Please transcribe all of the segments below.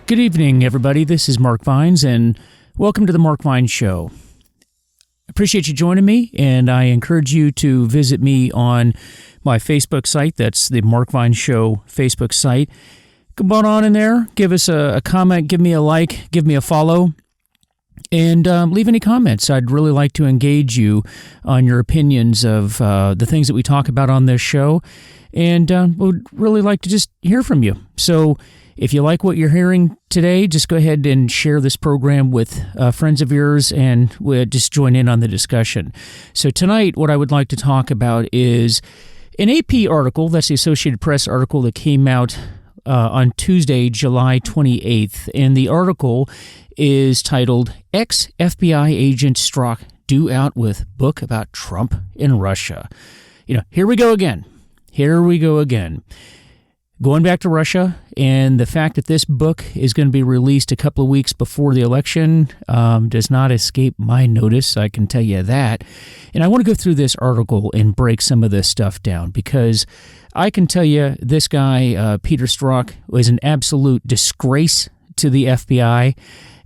Good evening, everybody. This is Mark Vines, and welcome to the Mark Vines Show. Appreciate you joining me, and I encourage you to visit me on my Facebook site. That's the Mark Vines Show Facebook site. Come on in there, give us a comment, give me a like, give me a follow, and leave any comments. I'd really like to engage you on your opinions of the things that we talk about on this show, and would really like to just hear from you. So if you like what you're hearing today, just go ahead and share this program with friends of yours and just join in on the discussion. So tonight, what I would like to talk about is an AP article, that's the Associated Press article that came out on Tuesday, July 28th. And the article is titled, Ex-FBI Agent Strzok Due Out with Book About Trump in Russia. Here we go again. Going back to Russia, and the fact that this book is going to be released a couple of weeks before the election does not escape my notice, I can tell you that. And I want to go through this article and break some of this stuff down, because I can tell you this guy, Peter Strzok, was an absolute disgrace to the FBI,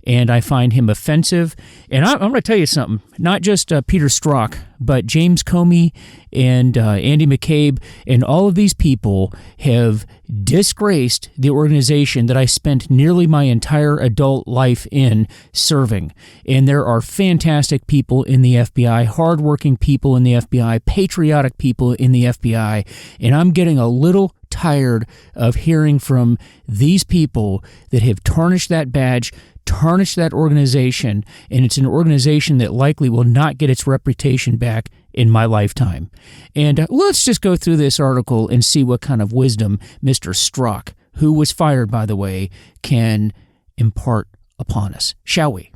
and I find him offensive. And I'm going to tell you something, not just Peter Strzok, but James Comey and Andy McCabe and all of these people have disgraced the organization that I spent nearly my entire adult life in serving. And there are fantastic people in the FBI, hardworking people in the FBI, patriotic people in the FBI, and I'm getting a little tired of hearing from these people that have tarnished that badge, tarnish that organization, and it's an organization that likely will not get its reputation back in my lifetime. And let's just go through this article and see what kind of wisdom Mr. Strzok, who was fired, by the way, can impart upon us, shall we?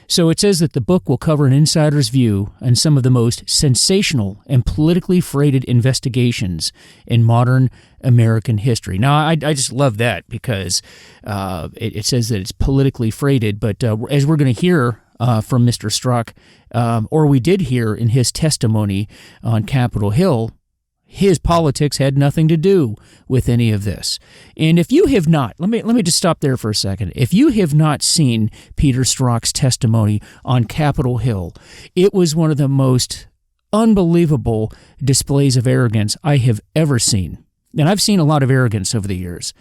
So it says that the book will cover an insider's view on some of the most sensational and politically freighted investigations in modern American history. Now, I just love that, because it says that it's politically freighted, but as we're going to hear from Mr. Strzok, or we did hear in his testimony on Capitol Hill, his politics had nothing to do with any of this. And if you have not, let me just stop there for a second. If you have not seen Peter Strzok's testimony on Capitol Hill, it was one of the most unbelievable displays of arrogance I have ever seen. And I've seen a lot of arrogance over the years,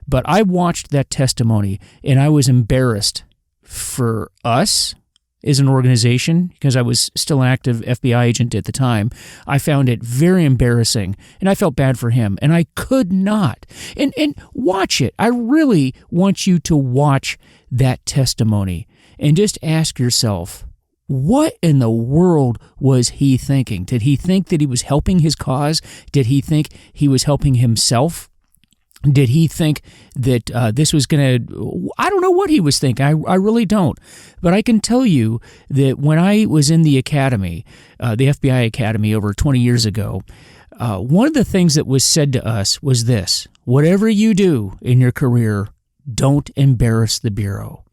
but I watched that testimony and I was embarrassed for us as an organization, because I was still an active FBI agent at the time. I found it very embarrassing, and I felt bad for him, and I could not. And watch it. I really want you to watch that testimony and just ask yourself, what in the world was he thinking? Did he think that he was helping his cause? Did he think he was helping himself? Did he think that this was going to... I don't know what he was thinking. I really don't. But I can tell you that when I was in the academy, the FBI Academy over 20 years ago, one of the things that was said to us was this: whatever you do in your career, don't embarrass the Bureau.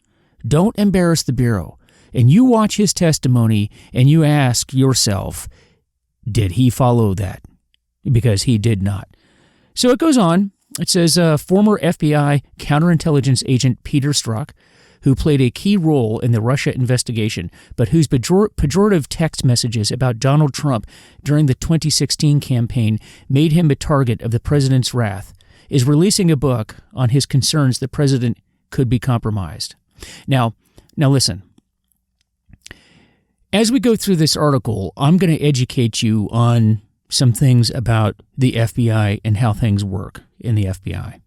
Don't embarrass the Bureau. And you watch his testimony and you ask yourself, did he follow that? Because he did not. So it goes on. It says, former FBI counterintelligence agent Peter Strzok, who played a key role in the Russia investigation, but whose pejorative text messages about Donald Trump during the 2016 campaign made him a target of the president's wrath, is releasing a book on his concerns the president could be compromised. Now listen. As we go through this article, I'm going to educate you on some things about the FBI and how things work in the FBI.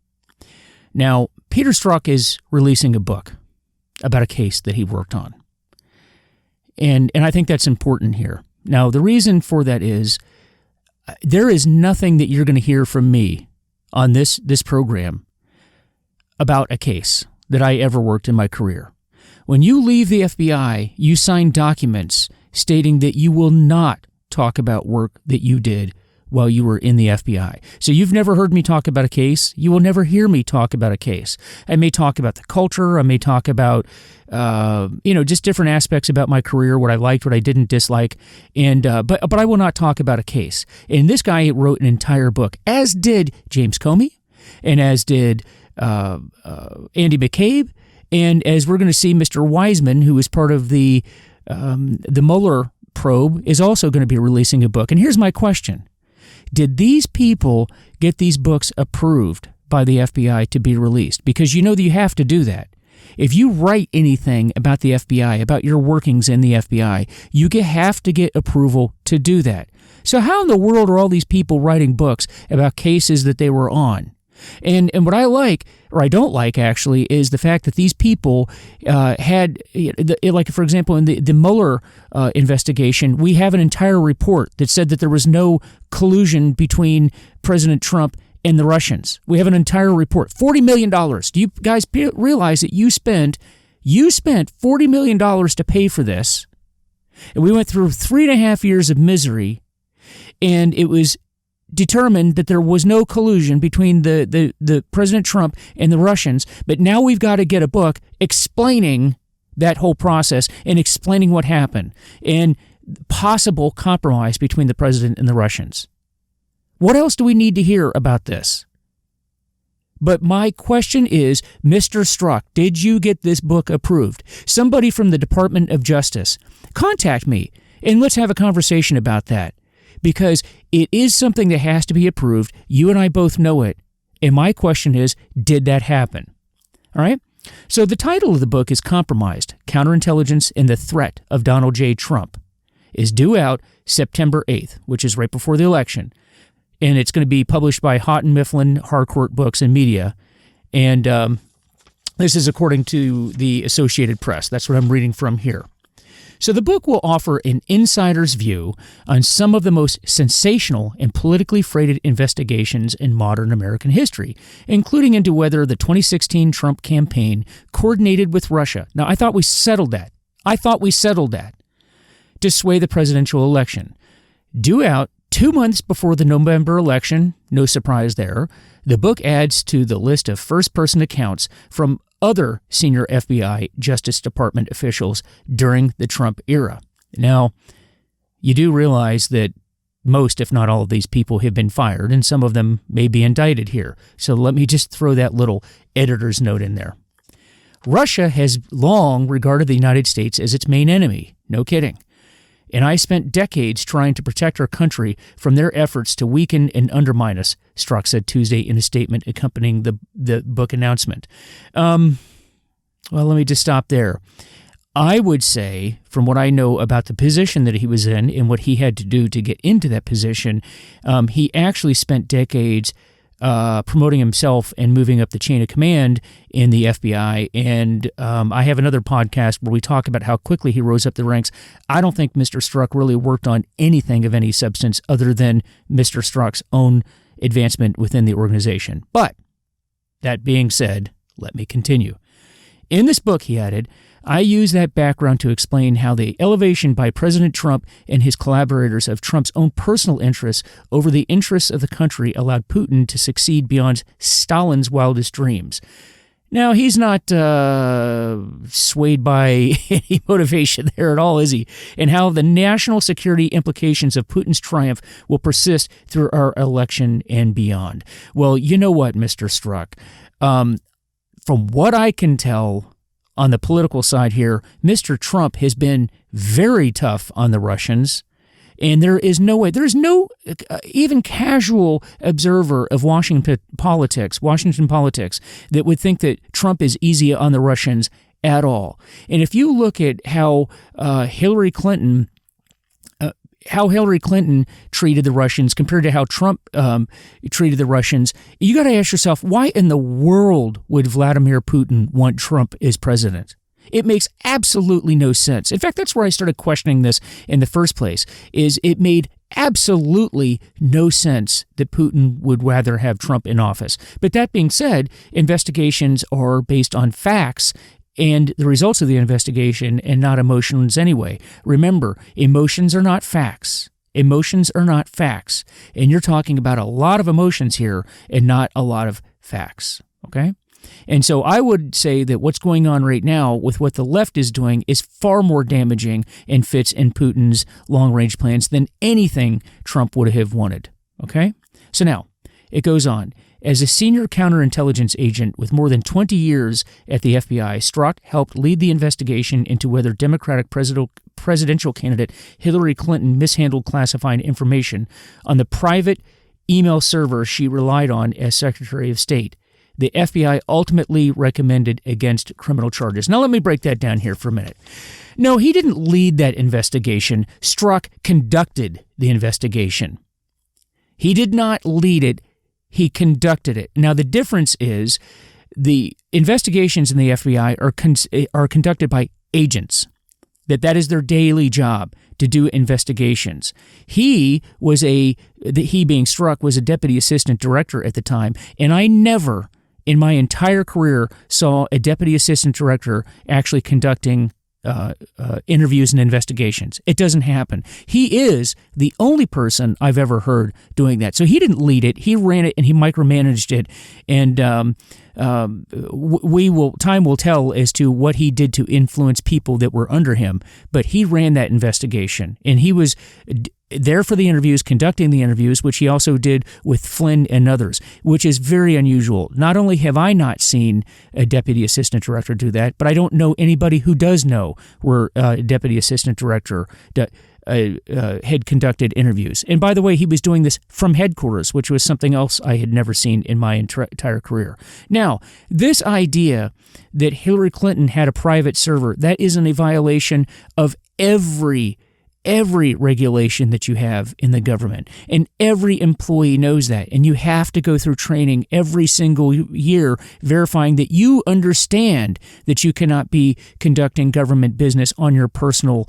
Now, Peter Strzok is releasing a book about a case that he worked on. And I think that's important here. Now, the reason for that is there is nothing that you're going to hear from me on this program about a case that I ever worked in my career. When you leave the FBI, you sign documents stating that you will not talk about work that you did while you were in the FBI. So you've never heard me talk about a case. You will never hear me talk about a case. I may talk about the culture. I may talk about, just different aspects about my career, what I liked, what I didn't dislike, and but I will not talk about a case. And this guy wrote an entire book, as did James Comey, and as did Andy McCabe, And as we're going to see, Mr. Wiseman, who is part of the Mueller probe, is also going to be releasing a book. And here's my question. Did these people get these books approved by the FBI to be released? Because you know that you have to do that. If you write anything about the FBI, about your workings in the FBI, you have to get approval to do that. So how in the world are all these people writing books about cases that they were on? And what I like, or I don't like actually, is the fact that these people had, like for example, in the Mueller investigation, we have an entire report that said that there was no collusion between President Trump and the Russians. We have an entire report. $40 million. Do you guys realize that you spent $40 million to pay for this? And we went through 3.5 years of misery, and it was determined that there was no collusion between the President Trump and the Russians. But now we've got to get a book explaining that whole process and explaining what happened and possible compromise between the president and the Russians. What else do we need to hear about this? But my question is, Mr. Strzok, did you get this book approved? Somebody from the Department of Justice, contact me and let's have a conversation about that, because it is something that has to be approved. You and I both know it. And my question is, did that happen? All right? So the title of the book is Compromised: Counterintelligence and the Threat of Donald J. Trump. Is due out September 8th, which is right before the election. And it's going to be published by Houghton Mifflin Harcourt Books and Media. And this is according to the Associated Press. That's what I'm reading from here. So the book will offer an insider's view on some of the most sensational and politically freighted investigations in modern American history, including into whether the 2016 Trump campaign coordinated with Russia. Now, I thought we settled that. To sway the presidential election. Due out 2 months before the November election, no surprise there, the book adds to the list of first-person accounts from other senior FBI Justice Department officials during the Trump era. Now, you do realize that most, if not all of these people have been fired, and some of them may be indicted here. So let me just throw that little editor's note in there. Russia has long regarded the United States as its main enemy. No kidding. And I spent decades trying to protect our country from their efforts to weaken and undermine us, Strzok said Tuesday in a statement accompanying the book announcement. Well, let me just stop there. I would say, from what I know about the position that he was in and what he had to do to get into that position, he actually spent decades promoting himself and moving up the chain of command in the FBI. And I have another podcast where we talk about how quickly he rose up the ranks. I don't think Mr. Strzok really worked on anything of any substance other than Mr. Strzok's own advancement within the organization. But that being said, let me continue. In this book, he added, I use that background to explain how the elevation by President Trump and his collaborators of Trump's own personal interests over the interests of the country allowed Putin to succeed beyond Stalin's wildest dreams. Now, he's not swayed by any motivation there at all, is he? And how the national security implications of Putin's triumph will persist through our election and beyond. Well, you know what, Mr. Strzok? From what I can tell, on the political side here, Mr. Trump has been very tough on the Russians, and there's no even casual observer of Washington politics that would think that Trump is easy on the Russians at all. And if you look at how Hillary Clinton treated the Russians compared to how Trump treated the Russians, you got to ask yourself, why in the world would Vladimir Putin want Trump as president? It makes absolutely no sense. In fact, that's where I started questioning this in the first place, is it made absolutely no sense that Putin would rather have Trump in office. But that being said, investigations are based on facts and the results of the investigation and not emotions anyway. Remember, emotions are not facts. Emotions are not facts. And you're talking about a lot of emotions here and not a lot of facts, okay? And so I would say that what's going on right now with what the left is doing is far more damaging and fits in Putin's long-range plans than anything Trump would have wanted, okay? So now, It goes on. As a senior counterintelligence agent with more than 20 years at the FBI, Strzok helped lead the investigation into whether Democratic presidential candidate Hillary Clinton mishandled classified information on the private email server she relied on as Secretary of State. The FBI ultimately recommended against criminal charges. Now let me break that down here for a minute. No, he didn't lead that investigation. Strzok conducted the investigation. He did not lead it. He conducted it. Now, the difference is the investigations in the FBI are conducted by agents, that is their daily job, to do investigations. He being Strzok, was a deputy assistant director at the time, and I never in my entire career saw a deputy assistant director actually conducting interviews and investigations. It doesn't happen. He is the only person I've ever heard doing that. So he didn't lead it. He ran it and he micromanaged it. And time will tell as to what he did to influence people that were under him. But he ran that investigation, and he was there for the interviews, conducting the interviews, which he also did with Flynn and others, which is very unusual. Not only have I not seen a deputy assistant director do that, but I don't know anybody who does know where a deputy assistant director had conducted interviews. And by the way, he was doing this from headquarters, which was something else I had never seen in my entire career. Now, this idea that Hillary Clinton had a private server, that is in a violation of every regulation that you have in the government. And every employee knows that. And you have to go through training every single year verifying that you understand that you cannot be conducting government business on your personal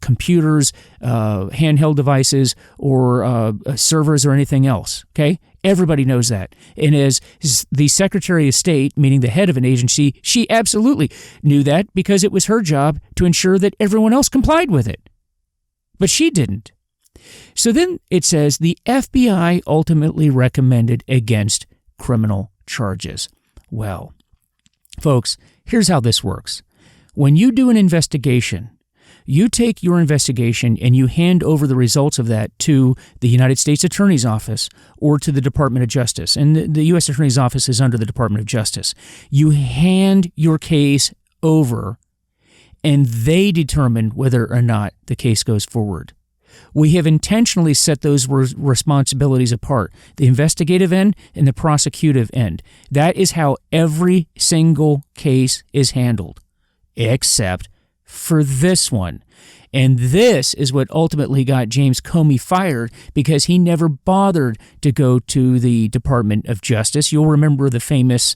computers, handheld devices, or servers or anything else. Okay? Everybody knows that. And as the Secretary of State, meaning the head of an agency, she absolutely knew that because it was her job to ensure that everyone else complied with it. But she didn't. So then it says the FBI ultimately recommended against criminal charges. Well, folks, here's how this works. When you do an investigation, you take your investigation and you hand over the results of that to the United States Attorney's Office or to the Department of Justice. And the U.S. Attorney's Office is under the Department of Justice. You hand your case over, and they determine whether or not the case goes forward. We have intentionally set those responsibilities apart, the investigative end and the prosecutive end. That is how every single case is handled, except for this one. And this is what ultimately got James Comey fired, because he never bothered to go to the Department of Justice. You'll remember the famous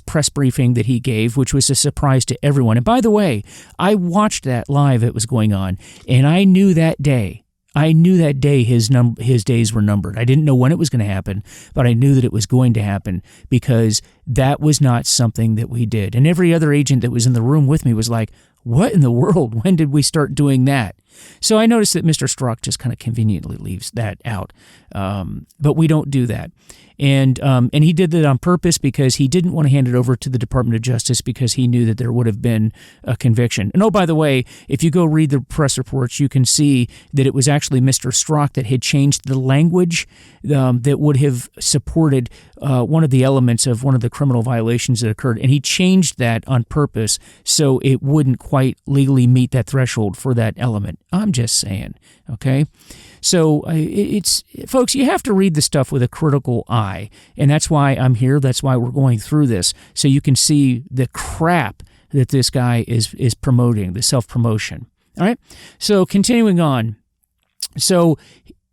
press briefing that he gave, which was a surprise to everyone. And by the way, I watched that live. It was going on, and I knew that day his days were numbered. I didn't know when it was going to happen, but I knew that it was going to happen because that was not something that we did. And every other agent that was in the room with me was like, what in the world? When did we start doing that? So I noticed that Mr. Strzok just kind of conveniently leaves that out. But we don't do that. And he did that on purpose because he didn't want to hand it over to the Department of Justice because he knew that there would have been a conviction. And oh, by the way, if you go read the press reports, you can see that it was actually Mr. Strzok that had changed the language that would have supported one of the elements of one of the criminal violations that occurred. And he changed that on purpose so it wouldn't quite legally meet that threshold for that element. I'm just saying, okay? So it's folks, you have to read the stuff with a critical eye, and that's why I'm here. That's why we're going through this, so you can see the crap that this guy is promoting, the self-promotion. All right. So continuing on, so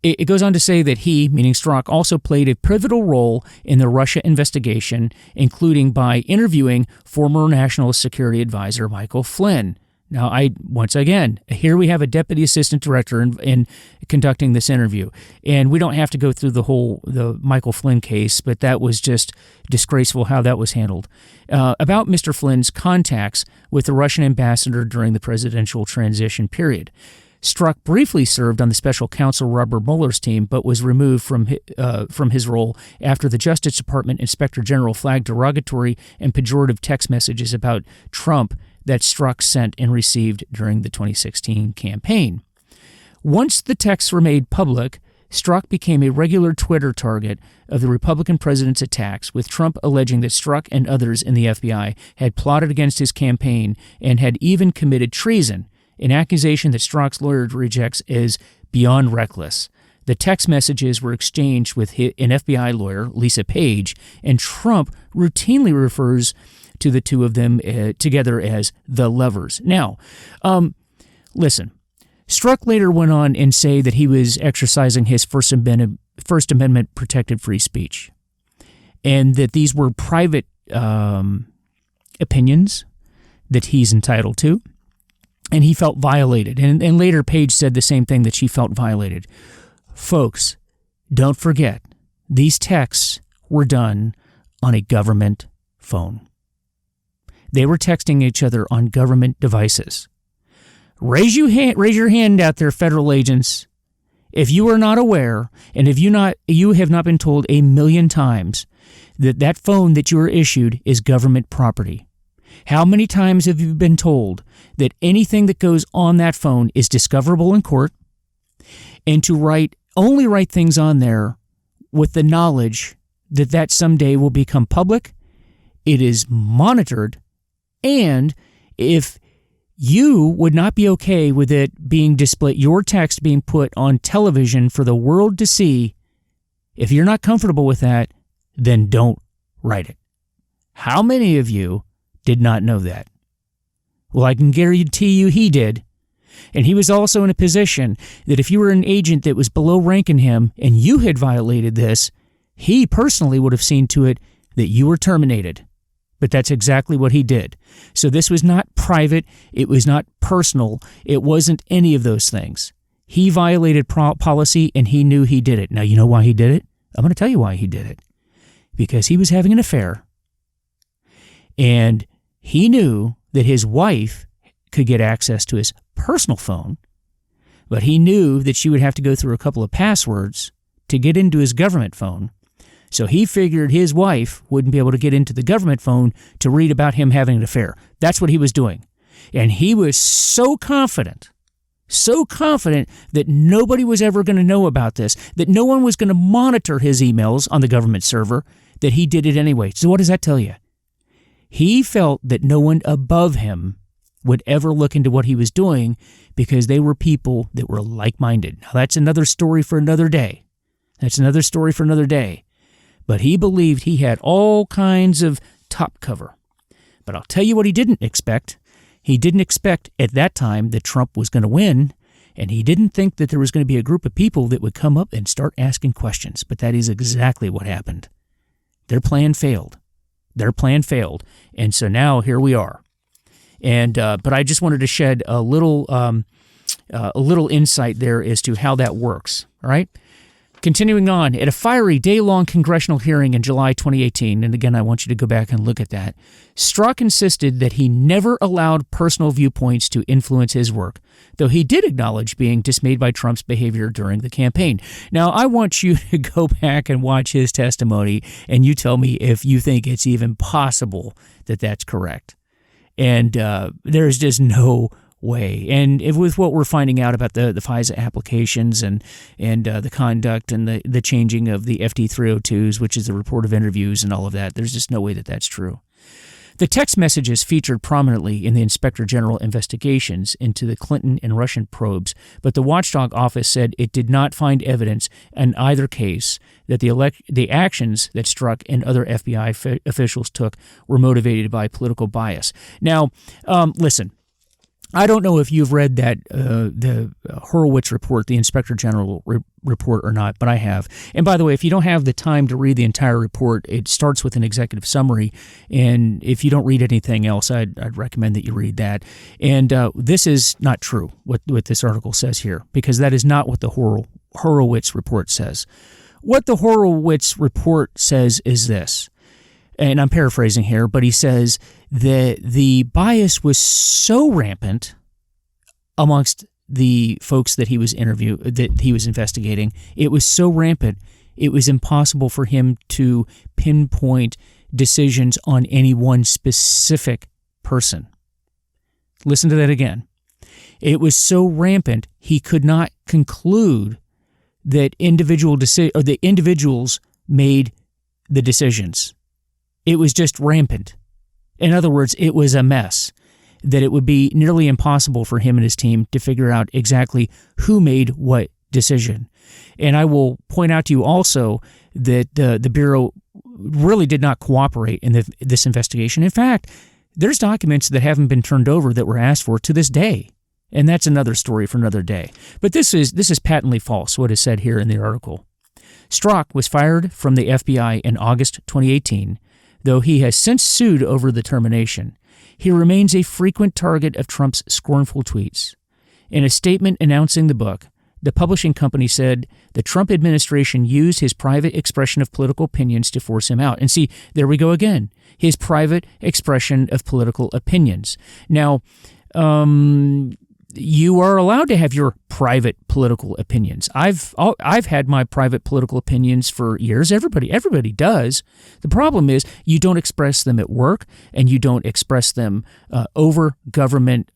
it goes on to say that he, meaning Strzok, also played a pivotal role in the Russia investigation, including by interviewing former National Security Advisor Michael Flynn. Now, once again, here we have a deputy assistant director in conducting this interview, and we don't have to go through the Michael Flynn case, but that was just disgraceful how that was handled. About Mr. Flynn's contacts with the Russian ambassador during the presidential transition period. Strzok briefly served on the special counsel Robert Mueller's team, but was removed from his role after the Justice Department Inspector General flagged derogatory and pejorative text messages about Trump that Strzok sent and received during the 2016 campaign. Once the texts were made public, Strzok became a regular Twitter target of the Republican president's attacks, with Trump alleging that Strzok and others in the FBI had plotted against his campaign and had even committed treason, an accusation that Strzok's lawyer rejects as beyond reckless. The text messages were exchanged with an FBI lawyer, Lisa Page, and Trump routinely refers to the two of them together as the lovers. Now, listen, Strzok later went on and say that he was exercising his First Amendment protected free speech, and that these were private opinions that he's entitled to, and he felt violated. And later Page said the same thing, that she felt violated. Folks, don't forget, these texts were done on a government phone. They were texting each other on government devices. Raise your hand out there, federal agents, if you are not aware, and if you have not been told a million times that phone that you are issued is government property. How many times have you been told that anything that goes on that phone is discoverable in court, and to only write things on there with the knowledge that someday will become public? It is monitored, and if you would not be okay with it being displayed, your text being put on television for the world to see, if you're not comfortable with that, then don't write it. How many of you did not know that? Well, I can guarantee you he did. And he was also in a position that if you were an agent that was below ranking him and you had violated this, he personally would have seen to it that you were terminated. But that's exactly what he did. So this was not private. It was not personal. It wasn't any of those things. He violated policy, and he knew he did it. Now, you know why he did it? I'm going to tell you why he did it. Because he was having an affair, and he knew that his wife could get access to his personal phone, but he knew that she would have to go through a couple of passwords to get into his government phone. So he figured his wife wouldn't be able to get into the government phone to read about him having an affair. That's what he was doing. And he was so confident that nobody was ever going to know about this, that no one was going to monitor his emails on the government server, that he did it anyway. So what does that tell you? He felt that no one above him would ever look into what he was doing because they were people that were like-minded. Now, that's another story for another day. But he believed he had all kinds of top cover. But I'll tell you what he didn't expect. He didn't expect at that time that Trump was going to win, and he didn't think that there was going to be a group of people that would come up and start asking questions. But that is exactly what happened. Their plan failed. And so now here we are. And but I just wanted to shed a little insight there as to how that works. All right. Continuing on, at a fiery day-long congressional hearing in July 2018, and again, I want you to go back and look at that, Strzok insisted that he never allowed personal viewpoints to influence his work, though he did acknowledge being dismayed by Trump's behavior during the campaign. Now, I want you to go back and watch his testimony, and you tell me if you think it's even possible that that's correct. And there's just no way. And with what we're finding out about the FISA applications and the conduct and the changing of the FD 302s, which is the report of interviews and all of that, there's just no way that that's true. The text messages featured prominently in the Inspector General investigations into the Clinton and Russian probes, but the watchdog office said it did not find evidence in either case that the actions that Strzok and other FBI officials took were motivated by political bias. Now, listen. I don't know if you've read that the Horowitz report, the Inspector General report or not, but I have. And by the way, if you don't have the time to read the entire report, it starts with an executive summary. And if you don't read anything else, I'd recommend that you read that. And this is not true, what this article says here, because that is not what the Horowitz report says. What the Horowitz report says is this. And I'm paraphrasing here, but he says that the bias was so rampant amongst the folks that he was investigating. It was so rampant, it was impossible for him to pinpoint decisions on any one specific person. Listen to that again. It was so rampant, he could not conclude that the individuals made the decisions. It was just rampant. In other words, it was a mess, that it would be nearly impossible for him and his team to figure out exactly who made what decision. And I will point out to you also that the Bureau really did not cooperate in this investigation. In fact, there's documents that haven't been turned over that were asked for to this day. And that's another story for another day. But this is patently false, what is said here in the article. Strzok was fired from the FBI in August 2018, though he has since sued over the termination. He remains a frequent target of Trump's scornful tweets. In a statement announcing the book, the publishing company said the Trump administration used his private expression of political opinions to force him out. And see, there we go again. His private expression of political opinions. Now, you are allowed to have your private political opinions. I've had my private political opinions for years. Everybody does. The problem is you don't express them at work, and you don't express them over government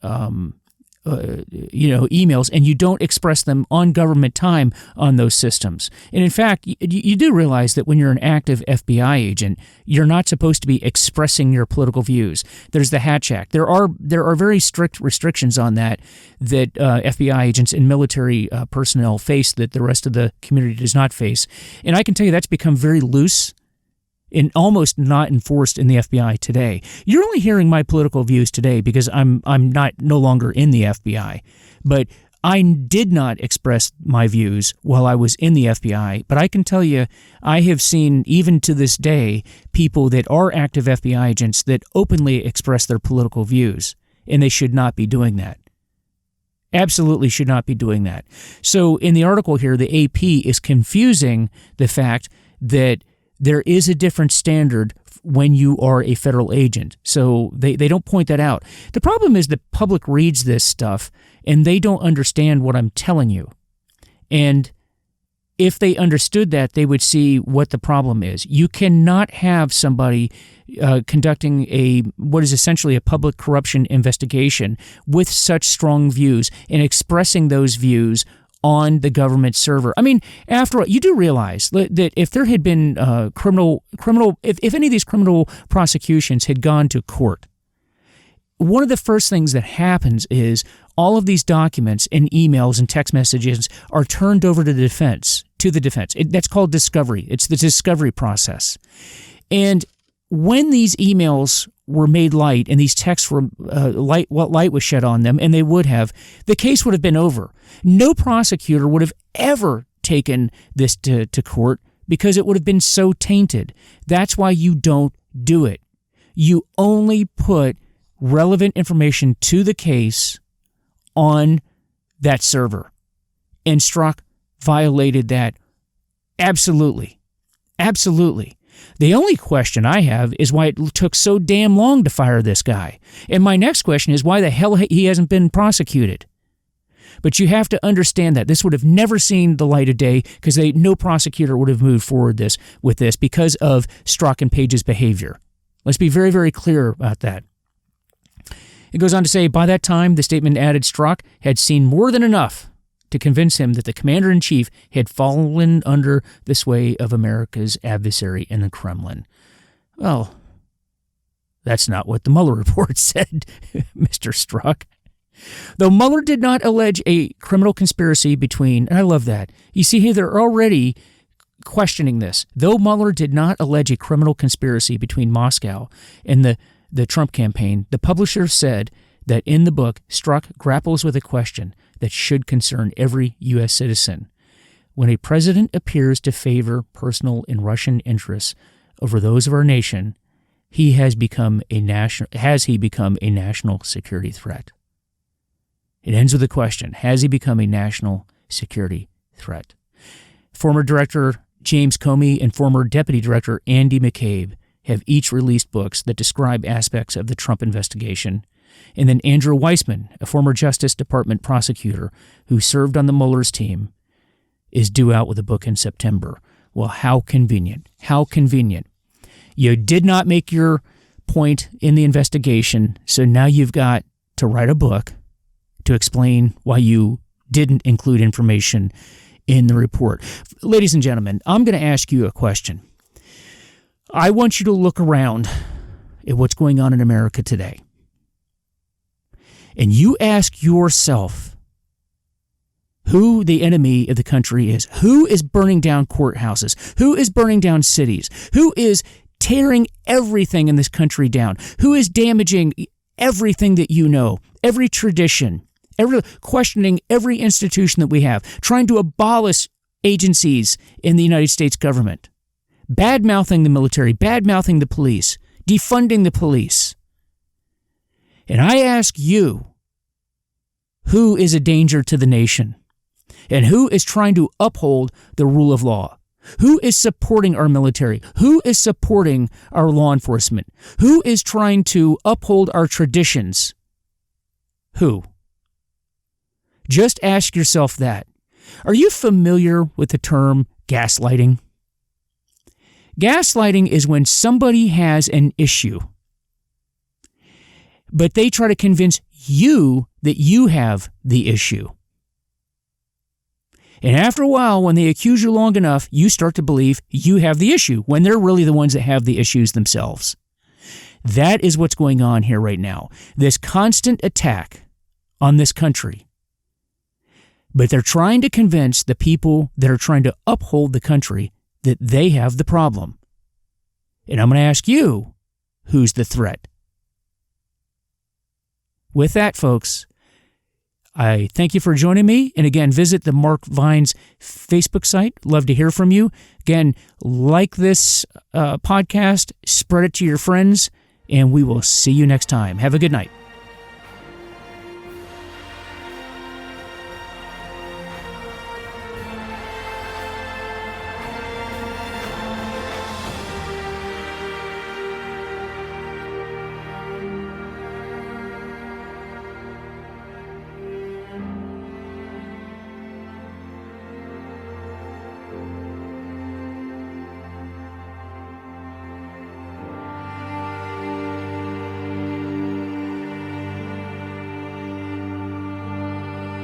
emails, and you don't express them on government time on those systems. And in fact, you do realize that when you're an active FBI agent, you're not supposed to be expressing your political views. There's the Hatch Act. There are very strict restrictions on that FBI agents and military personnel face that the rest of the community does not face. And I can tell you that's become very loose and almost not enforced in the FBI today. You're only hearing my political views today because I'm no longer in the FBI. But I did not express my views while I was in the FBI. But I can tell you, I have seen, even to this day, people that are active FBI agents that openly express their political views, and they should not be doing that. Absolutely should not be doing that. So in the article here, the AP is confusing the fact that there is a different standard when you are a federal agent. So they don't point that out. The problem is the public reads this stuff and they don't understand what I'm telling you. And if they understood that, they would see what the problem is. You cannot have somebody conducting what is essentially a public corruption investigation with such strong views and expressing those views on the government server. I mean, after all, you do realize that if there had been if any of these criminal prosecutions had gone to court, one of the first things that happens is all of these documents and emails and text messages are turned over to the defense. That's called discovery. It's the discovery process. And when these emails were made light and these texts were light was shed on them, and they would have, the case would have been over. No prosecutor would have ever taken this to court because it would have been so tainted. That's why you don't do it. You only put relevant information to the case on that server. And Strzok violated that absolutely. Absolutely. The only question I have is why it took so damn long to fire this guy. And my next question is why the hell he hasn't been prosecuted. But you have to understand that this would have never seen the light of day because no prosecutor would have moved forward with this because of Strzok and Page's behavior. Let's be very, very clear about that. It goes on to say, by that time, the statement added, Strzok had seen more than enough to convince him that the commander-in-chief had fallen under the sway of America's adversary in the Kremlin. Well, that's not what the Mueller report said, Mr. Strzok. Though Mueller did not allege a criminal conspiracy between, and I love that. You see here, they're already questioning this. Though Mueller did not allege a criminal conspiracy between Moscow and the Trump campaign, the publisher said that in the book, Strzok grapples with a question that should concern every U.S. citizen. When a president appears to favor personal and Russian interests over those of our nation, has he become a national security threat? It ends with a question. Has he become a national security threat? Former Director James Comey and former Deputy Director Andy McCabe have each released books that describe aspects of the Trump investigation. And then Andrew Weissman, a former Justice Department prosecutor who served on the Mueller's team, is due out with a book in September. Well, how convenient. How convenient. You did not make your point in the investigation, so now you've got to write a book to explain why you didn't include information in the report. Ladies and gentlemen, I'm going to ask you a question. I want you to look around at what's going on in America today. And you ask yourself who the enemy of the country is. Who is burning down courthouses? Who is burning down cities? Who is tearing everything in this country down? Who is damaging everything that you know, every tradition, questioning every institution that we have, trying to abolish agencies in the United States government, bad-mouthing the military, bad-mouthing the police, defunding the police? And I ask you, who is a danger to the nation? And who is trying to uphold the rule of law? Who is supporting our military? Who is supporting our law enforcement? Who is trying to uphold our traditions? Who? Just ask yourself that. Are you familiar with the term gaslighting? Gaslighting is when somebody has an issue, but they try to convince you that you have the issue. And after a while, when they accuse you long enough, you start to believe you have the issue when they're really the ones that have the issues themselves. That is what's going on here right now. This constant attack on this country. But they're trying to convince the people that are trying to uphold the country that they have the problem. And I'm going to ask you, who's the threat? With that, folks, I thank you for joining me. And again, visit the Mark Vines Facebook site. Love to hear from you. Again, like this podcast, spread it to your friends, and we will see you next time. Have a good night.